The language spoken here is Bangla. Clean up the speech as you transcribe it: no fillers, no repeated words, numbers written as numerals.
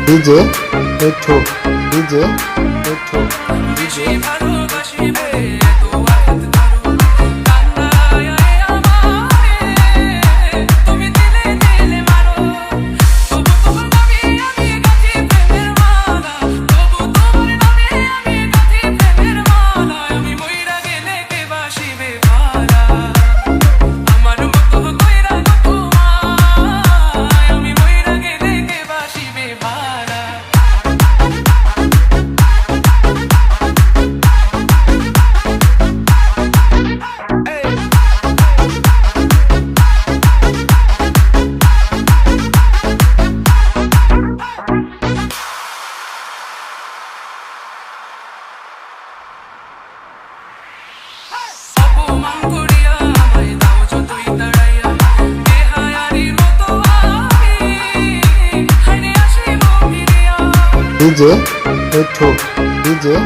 ডিজে মিঠু, ডিজে মিঠু, বেশি ভালোবাসিবে এত আঘাত করো কান্নায় আমারে তুমি দিলে দিলে মারো তবু তোমার নামে আমি গাঁথি প্রেমের মালা তবু তোমার নামে আমি গাঁথি প্রেমের মালা আমি মইরা গেলে কে বাসিবে ভালা আমার মতো কইরা গো তোমায় আমি মইরা গেলে কে বাসিবে ভালা অপমান করিয়া আমায় দাও যতই তাড়াইয়া বেহায়ারির মতো আমি হাইরে আসিব ফিরিয়া ডিজে মিঠু, ডিজে